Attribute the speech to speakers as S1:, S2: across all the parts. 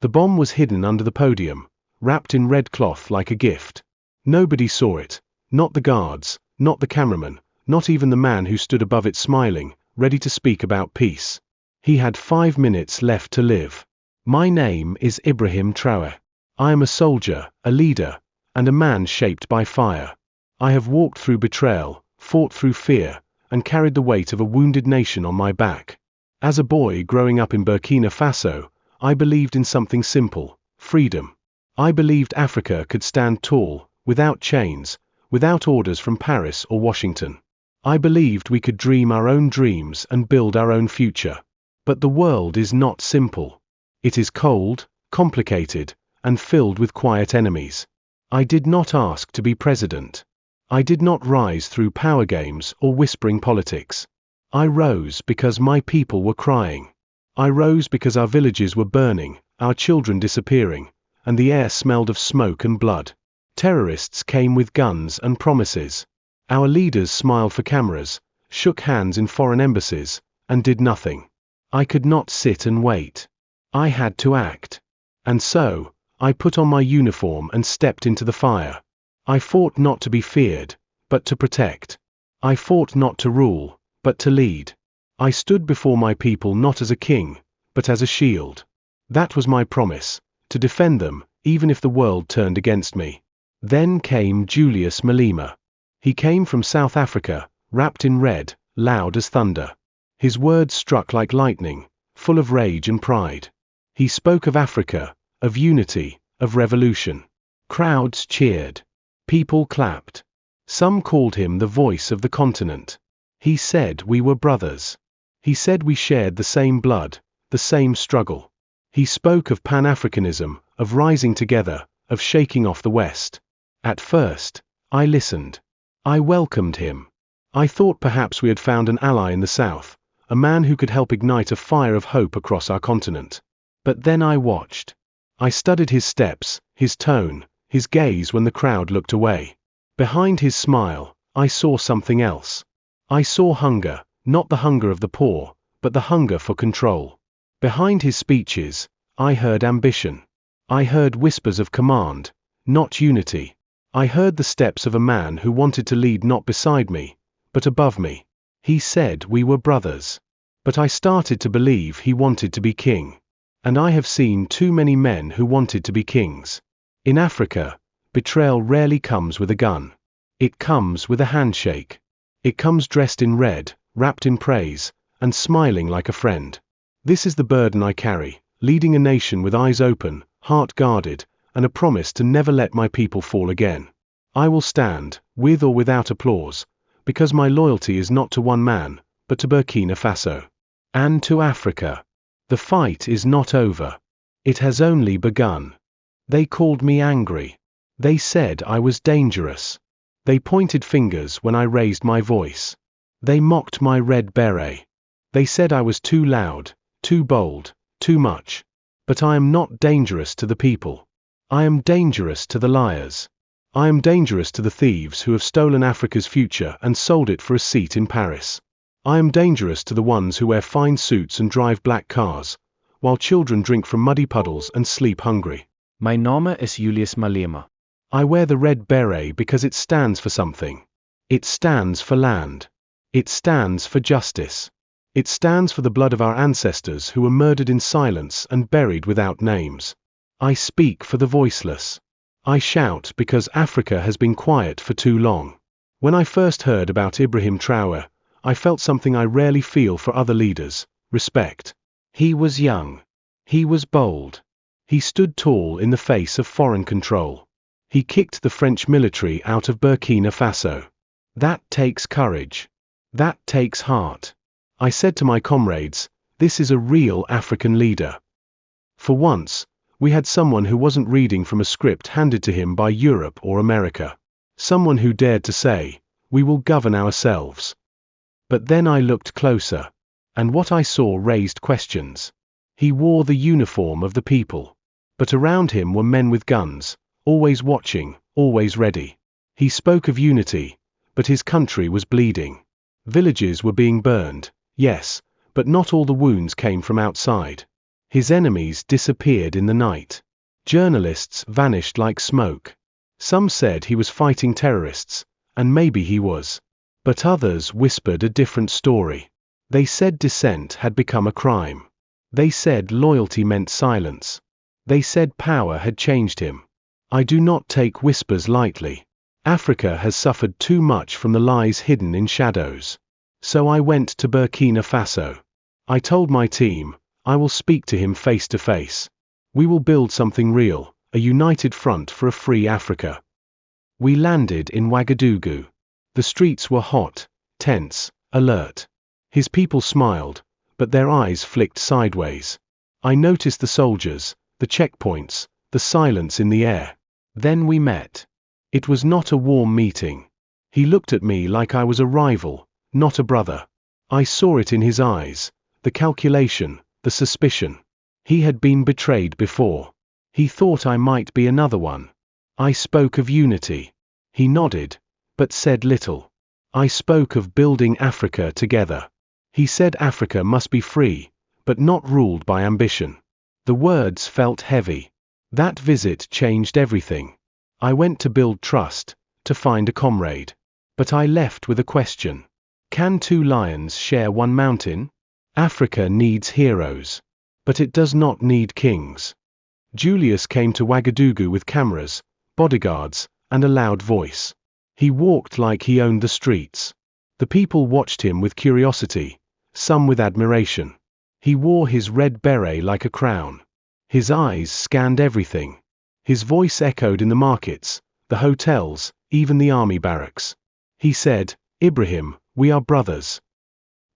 S1: The bomb was hidden under the podium, wrapped in red cloth like a gift. Nobody saw it, not the guards, not the cameraman, not even the man who stood above it smiling, ready to speak about peace. He had 5 minutes left to live. My name is Ibrahim Traoré. I am a soldier, a leader, and a man shaped by fire. I have walked through betrayal, fought through fear, and carried the weight of a wounded nation on my back. As a boy growing up in Burkina Faso, I believed in something simple: freedom. I believed Africa could stand tall, without chains, without orders from Paris or Washington. I believed we could dream our own dreams and build our own future. But the world is not simple. It is cold, complicated, and filled with quiet enemies. I did not ask to be president. I did not rise through power games or whispering politics. I rose because my people were crying. I rose because our villages were burning, our children disappearing, and the air smelled of smoke and blood. Terrorists came with guns and promises. Our leaders smiled for cameras, shook hands in foreign embassies, and did nothing. I could not sit and wait. I had to act. And so, I put on my uniform and stepped into the fire. I fought not to be feared, but to protect. I fought not to rule, but to lead. I stood before my people not as a king, but as a shield. That was my promise, to defend them, even if the world turned against me. Then came Julius Malema. He came from South Africa, wrapped in red, loud as thunder. His words struck like lightning, full of rage and pride. He spoke of Africa, of unity, of revolution. Crowds cheered. People clapped. Some called him the voice of the continent. He said we were brothers. He said we shared the same blood, the same struggle. He spoke of Pan-Africanism, of rising together, of shaking off the West. At first, I listened. I welcomed him. I thought perhaps we had found an ally in the South, a man who could help ignite a fire of hope across our continent. But then I watched. I studied his steps, his tone, his gaze when the crowd looked away. Behind his smile, I saw something else. I saw hunger, not the hunger of the poor, but the hunger for control. Behind his speeches, I heard ambition. I heard whispers of command, not unity. I heard the steps of a man who wanted to lead not beside me, but above me. He said we were brothers. But I started to believe he wanted to be king. And I have seen too many men who wanted to be kings. In Africa, betrayal rarely comes with a gun. It comes with a handshake. It comes dressed in red, wrapped in praise, and smiling like a friend. This is the burden I carry, leading a nation with eyes open, heart guarded, and a promise to never let my people fall again. I will stand, with or without applause, because my loyalty is not to one man, but to Burkina Faso. And to Africa. The fight is not over. It has only begun. They called me angry. They said I was dangerous. They pointed fingers when I raised my voice. They mocked my red beret. They said I was too loud, too bold, too much. But I am not dangerous to the people. I am dangerous to the liars. I am dangerous to the thieves who have stolen Africa's future and sold it for a seat in Paris. I am dangerous to the ones who wear fine suits and drive black cars, while children drink from muddy puddles and sleep hungry.
S2: Mijn naam is Julius Malema.
S1: I wear the red beret because it stands for something. It stands for land. It stands for justice. It stands for the blood of our ancestors who were murdered in silence and buried without names. I speak for the voiceless. I shout because Africa has been quiet for too long. When I first heard about Ibrahim Traoré, I felt something I rarely feel for other leaders: respect. He was young. He was bold. He stood tall in the face of foreign control. He kicked the French military out of Burkina Faso. That takes courage. That takes heart. I said to my comrades, this is a real African leader. For once, we had someone who wasn't reading from a script handed to him by Europe or America. Someone who dared to say, we will govern ourselves. But then I looked closer, and what I saw raised questions. He wore the uniform of the people. But around him were men with guns, always watching, always ready. He spoke of unity, but his country was bleeding. Villages were being burned, yes, but not all the wounds came from outside. His enemies disappeared in the night. Journalists vanished like smoke. Some said he was fighting terrorists, and maybe he was. But others whispered a different story. They said dissent had become a crime. They said loyalty meant silence. They said power had changed him. I do not take whispers lightly. Africa has suffered too much from the lies hidden in shadows. So I went to Burkina Faso. I told my team, I will speak to him face to face. We will build something real, a united front for a free Africa. We landed in Ouagadougou. The streets were hot, tense, alert. His people smiled, but their eyes flicked sideways. I noticed the soldiers, the checkpoints, the silence in the air. Then we met. It was not a warm meeting. He looked at me like I was a rival, not a brother. I saw it in his eyes, the calculation, the suspicion. He had been betrayed before. He thought I might be another one. I spoke of unity. He nodded, but said little. I spoke of building Africa together. He said Africa must be free, but not ruled by ambition. The words felt heavy. That visit changed everything. I went to build trust, to find a comrade. But I left with a question. Can two lions share one mountain? Africa needs heroes. But it does not need kings. Julius came to Ouagadougou with cameras, bodyguards, and a loud voice. He walked like he owned the streets. The people watched him with curiosity, some with admiration. He wore his red beret like a crown. His eyes scanned everything. His voice echoed in the markets, the hotels, even the army barracks. He said, "Ibrahim, we are brothers."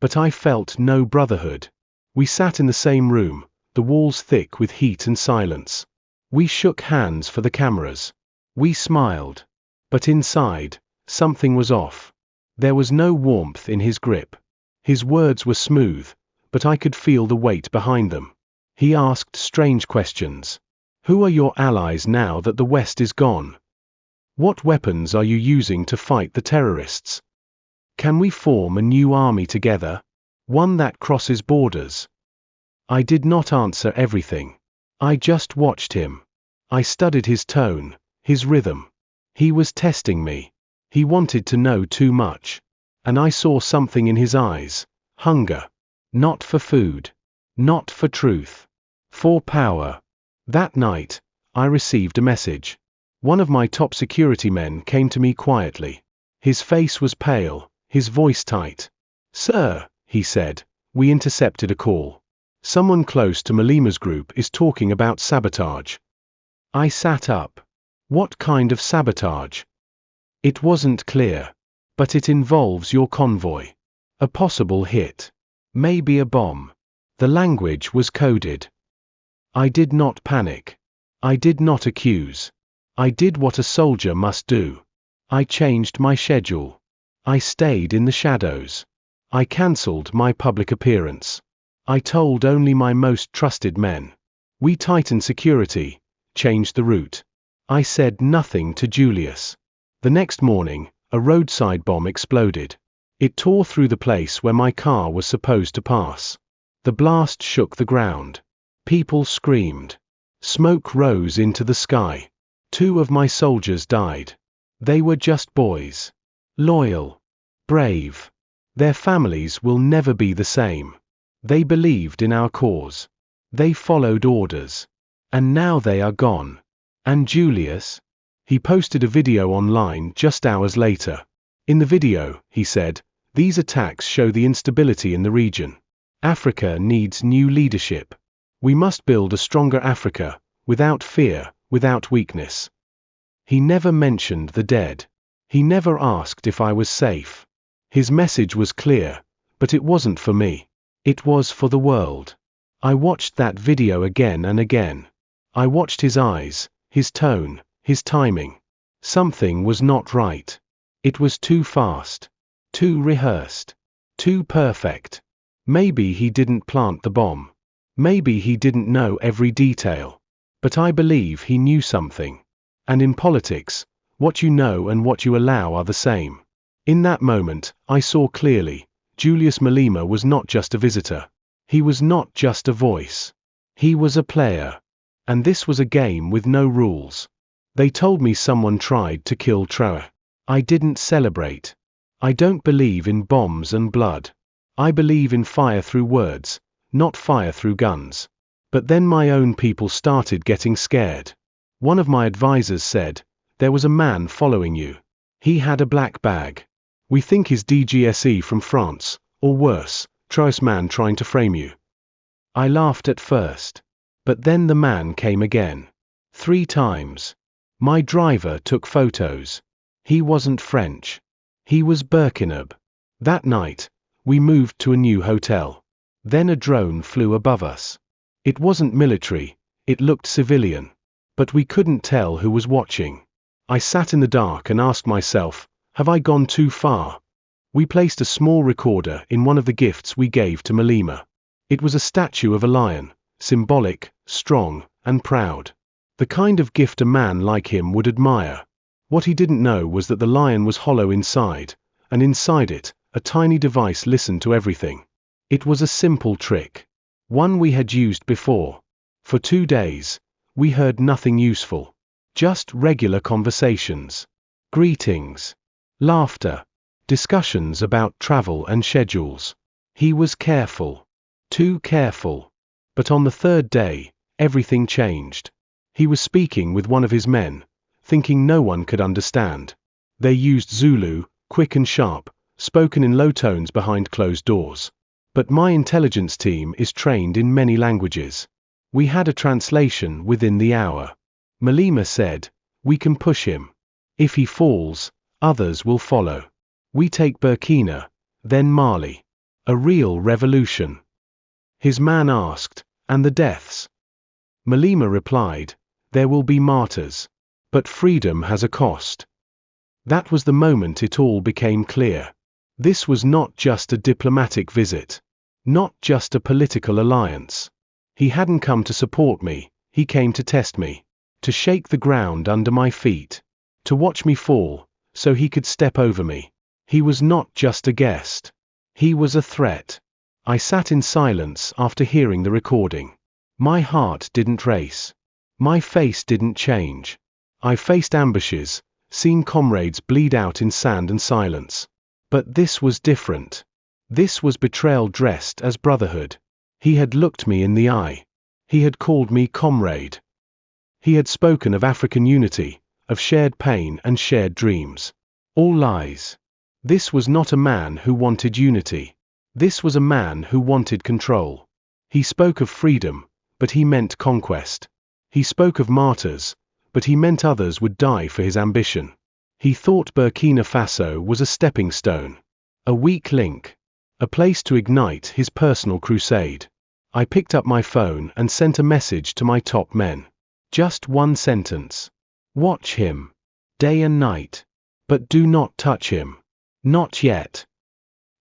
S1: But I felt no brotherhood. We sat in the same room, the walls thick with heat and silence. We shook hands for the cameras. We smiled. But inside, something was off. There was no warmth in his grip. His words were smooth, but I could feel the weight behind them. He asked strange questions. Who are your allies now that the West is gone? What weapons are you using to fight the terrorists? Can we form a new army together? One that crosses borders? I did not answer everything. I just watched him. I studied his tone, his rhythm. He was testing me. He wanted to know too much. And I saw something in his eyes. Hunger. Not for food. Not for truth. For power. That night, I received a message. One of my top security men came to me quietly. His face was pale, his voice tight. "Sir," he said, "we intercepted a call. Someone close to Malema's group is talking about sabotage." I sat up. What kind of sabotage? It wasn't clear. But it involves your convoy. A possible hit. Maybe a bomb. The language was coded. I did not panic. I did not accuse. I did what a soldier must do. I changed my schedule. I stayed in the shadows. I cancelled my public appearance. I told only my most trusted men. We tightened security, changed the route. I said nothing to Julius. The next morning, a roadside bomb exploded. It tore through the place where my car was supposed to pass. The blast shook the ground. People screamed. Smoke rose into the sky. 2 of my soldiers died. They were just boys. Loyal. Brave. Their families will never be the same. They believed in our cause. They followed orders. And now they are gone. And Julius? He posted a video online just hours later. In the video, he said, "These attacks show the instability in the region. Africa needs new leadership. We must build a stronger Africa, without fear, without weakness." He never mentioned the dead. He never asked if I was safe. His message was clear, but it wasn't for me. It was for the world. I watched that video again and again. I watched his eyes, his tone, his timing. Something was not right. It was too fast. Too rehearsed. Too perfect. Maybe he didn't plant the bomb. Maybe he didn't know every detail. But I believe he knew something. And in politics, what you know and what you allow are the same. In that moment, I saw clearly, Julius Malema was not just a visitor. He was not just a voice. He was a player. And this was a game with no rules. They told me someone tried to kill Traoré. I didn't celebrate. I don't believe in bombs and blood. I believe in fire through words, not fire through guns. But then my own people started getting scared. One of my advisors said, "There was a man following you. He had a black bag. We think he's DGSE from France, or worse, Traoré man trying to frame you." I laughed at first. But then the man came again. 3 times. My driver took photos. He wasn't French. He was Burkinab. That night, we moved to a new hotel. Then a drone flew above us. It wasn't military, it looked civilian. But we couldn't tell who was watching. I sat in the dark and asked myself, have I gone too far? We placed a small recorder in one of the gifts we gave to Malema. It was a statue of a lion, symbolic, strong, and proud. The kind of gift a man like him would admire. What he didn't know was that the lion was hollow inside, and inside it, a tiny device listened to everything. It was a simple trick. One we had used before. For 2 days, we heard nothing useful. Just regular conversations. Greetings. Laughter. Discussions about travel and schedules. He was careful. Too careful. But on the 3rd day, everything changed. He was speaking with one of his men, thinking no one could understand. They used Zulu, quick and sharp, spoken in low tones behind closed doors. But my intelligence team is trained in many languages. We had a translation within the hour. Malema said, "We can push him. If he falls, others will follow. We take Burkina, then Mali. A real revolution." His man asked, "And the deaths?" Malema replied, "There will be martyrs. But freedom has a cost." That was the moment it all became clear. This was not just a diplomatic visit. Not just a political alliance. He hadn't come to support me, he came to test me. To shake the ground under my feet. To watch me fall, so he could step over me. He was not just a guest. He was a threat. I sat in silence after hearing the recording. My heart didn't race. My face didn't change. I faced ambushes, seen comrades bleed out in sand and silence. But this was different. This was betrayal dressed as brotherhood. He had looked me in the eye. He had called me comrade. He had spoken of African unity, of shared pain and shared dreams. All lies. This was not a man who wanted unity. This was a man who wanted control. He spoke of freedom, but he meant conquest. He spoke of martyrs, but he meant others would die for his ambition. He thought Burkina Faso was a stepping stone, a weak link, a place to ignite his personal crusade. I picked up my phone and sent a message to my top men. Just one sentence. Watch him. Day and night. But do not touch him. Not yet.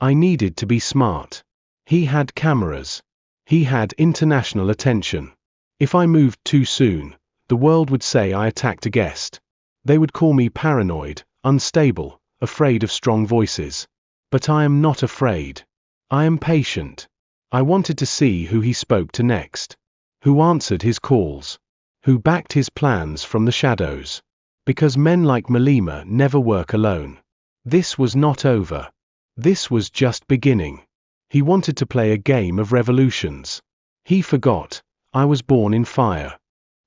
S1: I needed to be smart. He had cameras. He had international attention. If I moved too soon, the world would say I attacked a guest. They would call me paranoid, unstable, afraid of strong voices. But I am not afraid. I am patient. I wanted to see who he spoke to next. Who answered his calls. Who backed his plans from the shadows. Because men like Malema never work alone. This was not over. This was just beginning. He wanted to play a game of revolutions. He forgot, I was born in fire.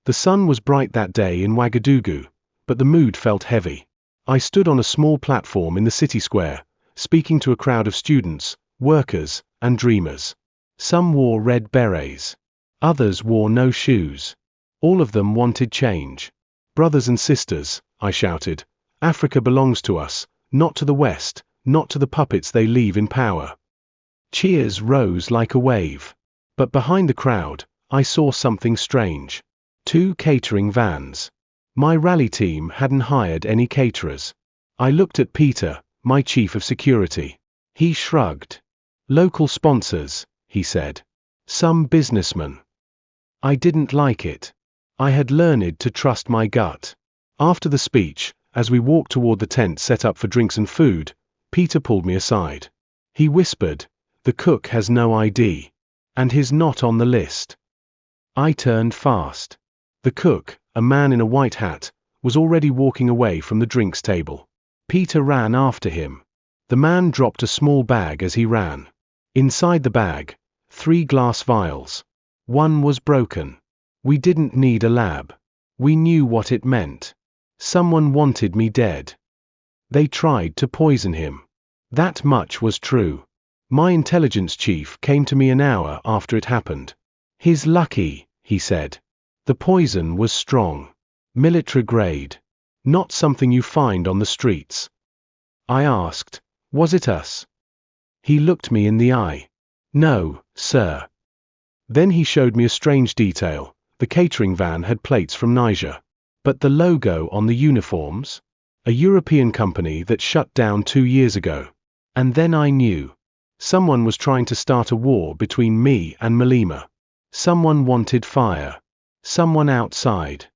S1: The sun was bright that day in Ouagadougou, but the mood felt heavy. I stood on a small platform in the city square, speaking to a crowd of students, workers, and dreamers. Some wore red berets. Others wore no shoes. All of them wanted change. Brothers and sisters, I shouted, Africa belongs to us, not to the West, not to the puppets they leave in power. Cheers rose like a wave. But behind the crowd, I saw something strange. 2 catering vans. My rally team hadn't hired any caterers. I looked at Peter, my chief of security. He shrugged. Local sponsors, he said. Some businessmen. I didn't like it. I had learned to trust my gut. After the speech, as we walked toward the tent set up for drinks and food, Peter pulled me aside. He whispered, "The cook has no ID. And he's not on the list." I turned fast. The cook, a man in a white hat, was already walking away from the drinks table. Peter ran after him. The man dropped a small bag as he ran. Inside the bag, 3 glass vials. One was broken. We didn't need a lab. We knew what it meant. Someone wanted me dead. They tried to poison him. That much was true. My intelligence chief came to me an hour after it happened. "He's lucky," he said. "The poison was strong. Military grade. Not something you find on the streets." I asked, "Was it us?" He looked me in the eye. "No, sir." Then he showed me a strange detail. The catering van had plates from Niger. But the logo on the uniforms? A European company that shut down 2 years ago. And then I knew. Someone was trying to start a war between me and Malema. Someone wanted fire. Someone outside.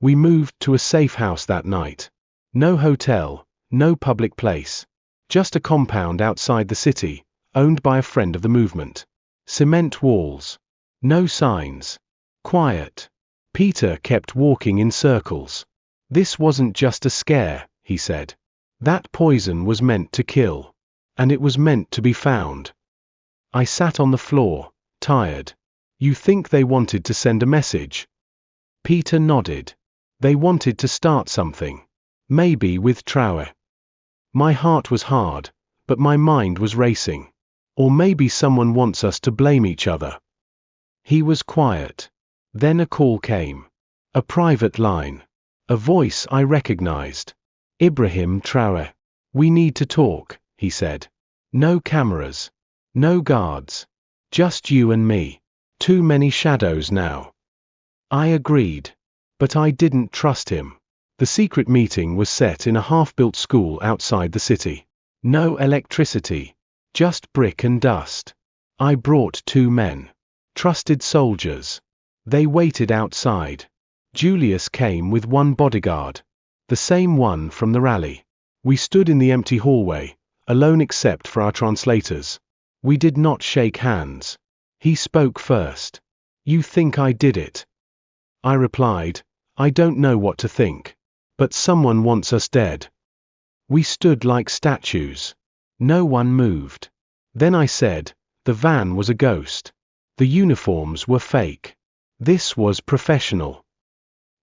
S1: We moved to a safe house that night. No hotel, no public place. Just a compound outside the city, owned by a friend of the movement. Cement walls. No signs. Quiet. Peter kept walking in circles. "This wasn't just a scare," he said. "That poison was meant to kill. And it was meant to be found." I sat on the floor, tired. "You think they wanted to send a message?" Peter nodded. "They wanted to start something. Maybe with Traoré." My heart was hard, but my mind was racing. Or maybe someone wants us to blame each other. He was quiet. Then a call came. A private line. A voice I recognized. "Ibrahim Traoré. We need to talk," he said. "No cameras. No guards. Just you and me. Too many shadows now." I agreed. But I didn't trust him. The secret meeting was set in a half-built school outside the city. No electricity. Just brick and dust. I brought 2 men. Trusted soldiers. They waited outside. Julius came with 1 bodyguard. The same one from the rally. We stood in the empty hallway, alone except for our translators. We did not shake hands. He spoke first. "You think I did it?" I replied, "I don't know what to think. But someone wants us dead." We stood like statues. No one moved. Then I said, "The van was a ghost. The uniforms were fake. This was professional."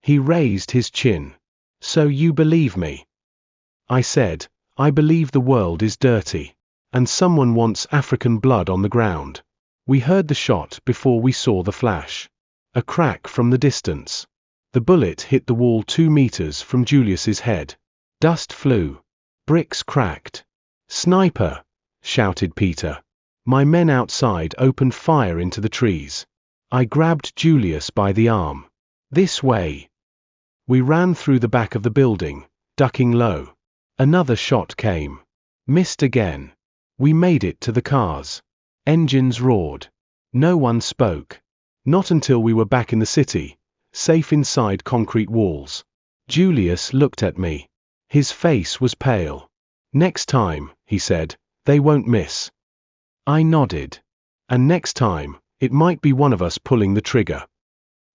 S1: He raised his chin. "So you believe me?" I said, "I believe the world is dirty. And someone wants African blood on the ground." We heard the shot before we saw the flash. A crack from the distance. The bullet hit the wall 2 meters from Julius's head. Dust flew. Bricks cracked. "Sniper!" shouted Peter. My men outside opened fire into the trees. I grabbed Julius by the arm. "This way." We ran through the back of the building, ducking low. Another shot came. Missed again. We made it to the cars. Engines roared. No one spoke. Not until we were back in the city, safe inside concrete walls. Julius looked at me. His face was pale. "Next time," he said, "they won't miss." I nodded. "And next time, it might be one of us pulling the trigger."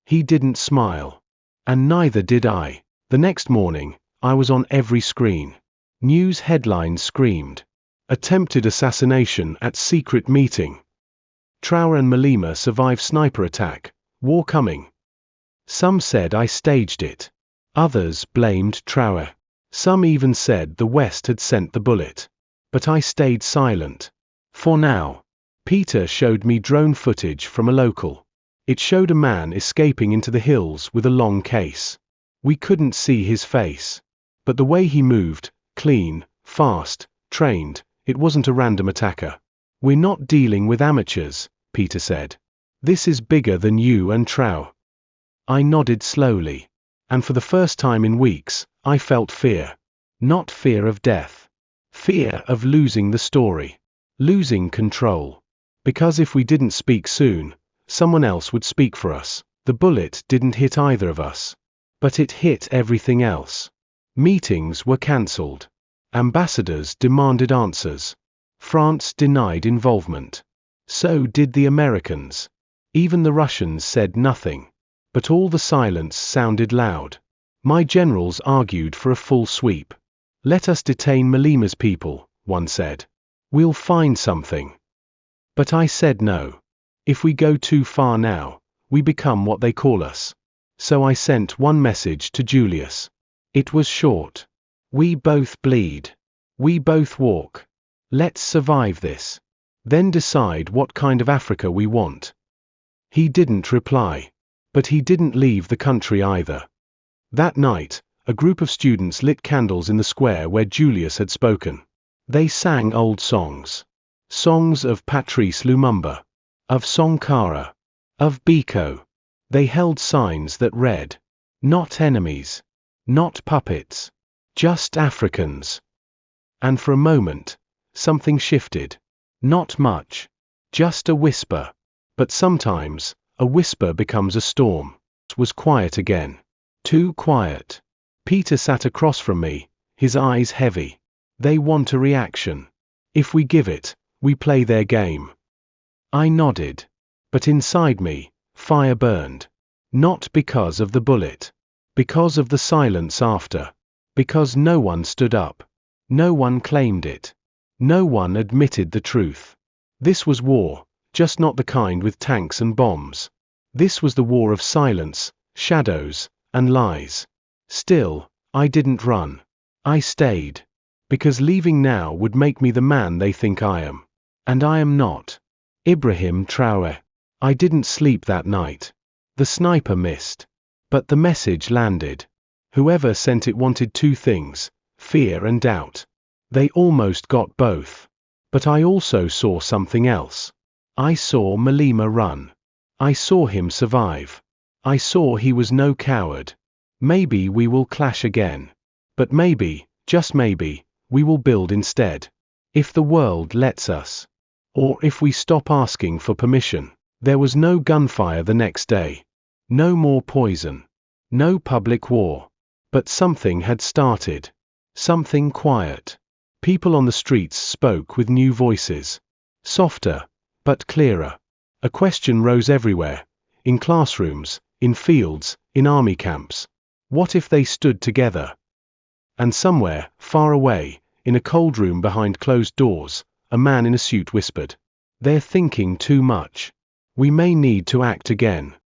S1: He didn't smile. And neither did I. The next morning, I was on every screen. News headlines screamed. "Attempted assassination at secret meeting." "Traoré and Malema survive sniper attack. War coming." Some said I staged it. Others blamed Traoré. Some even said the West had sent the bullet. But I stayed silent. For now. Peter showed me drone footage from a local. It showed a man escaping into the hills with a long case. We couldn't see his face. But the way he moved, clean, fast, trained, it wasn't a random attacker. "We're not dealing with amateurs," Peter said. "This is bigger than you and Traoré." I nodded slowly. And for the first time in weeks, I felt fear. Not fear of death. Fear of losing the story. Losing control. Because if we didn't speak soon, someone else would speak for us. The bullet didn't hit either of us. But it hit everything else. Meetings were cancelled. Ambassadors demanded answers. France denied involvement. So did the Americans. Even the Russians said nothing. But all the silence sounded loud. My generals argued for a full sweep. Let us detain Malema's people, one said. We'll find something. But I said no. If we go too far now, we become what they call us. So I sent one message to Julius. It was short. We both bleed. We both walk. Let's survive this. Then decide what kind of Africa we want. He didn't reply. But he didn't leave the country either. That night, a group of students lit candles in the square where Julius had spoken. They sang old songs. Songs of Patrice Lumumba. Of Sankara. Of Biko. They held signs that read, "Not enemies. Not puppets. Just Africans." And for a moment, something shifted. Not much. Just a whisper. But sometimes, a whisper becomes a storm. It was quiet again. Too quiet. Peter sat across from me, his eyes heavy. They want a reaction. If we give it, we play their game. I nodded. But inside me, fire burned. Not because of the bullet. Because of the silence after. Because no one stood up. No one claimed it. No one admitted the truth. This was war, just not the kind with tanks and bombs. This was the war of silence, shadows, and lies. Still, I didn't run. I stayed. Because leaving now would make me the man they think I am. And I am not. Ibrahim Traoré. I didn't sleep that night. The sniper missed. But the message landed. Whoever sent it wanted two things, fear and doubt. They almost got both. But I also saw something else. I saw Malema run. I saw him survive. I saw he was no coward. Maybe we will clash again. But maybe, just maybe, we will build instead. If the world lets us. Or if we stop asking for permission. There was no gunfire the next day. No more poison. No public war. But something had started. Something quiet. People on the streets spoke with new voices. Softer, but clearer. A question rose everywhere. In classrooms, in fields, in army camps. What if they stood together? And somewhere, far away, in a cold room behind closed doors, a man in a suit whispered, "They're thinking too much. We may need to act again."